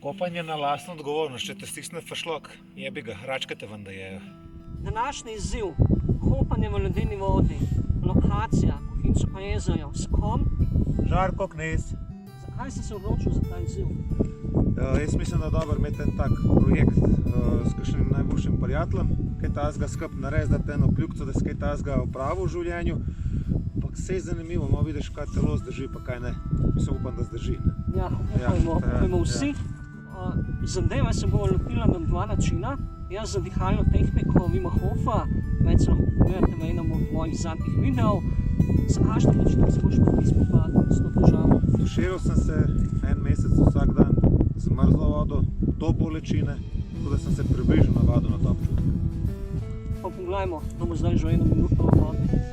Kopanje na lastno odgovornost, če te stisne fršlok, jebi ga, račke te ven da jejo. Današnji izziv, kopanje v ledeni vodi, lokacija, Kuhinčevo jezero, s kom? Žarko Knez. Zakaj si se odločil za ta izziv? Jaz mislim, da je dobro imeti en tak projekt s kakšnim najboljšim prijateljem, kaj tazga skupaj narediti eno kljukico, da se kaj tazga opravi v življenju. Ampak vse je zanimivo, malo vidiš, kaj telo zdrži, pa kaj ne. Mislim, upam, da zdrži. Ja, upajmo vsi. Zadeva se bo lotila na dva načina. Jaz za dihalno tehniko Wima Hofa, več se lahko pogledate v enem od mojih zadnjih videov. Za kakšen način se boš pa ti spopadal s to težavo? Tuširal sem se en mesec vsak dan z mrzlo vodo do bolečine, tako da sem se približno navadil na ta občutek. Pa poglejmo, bomo zdaj že 1 minuto v vodi.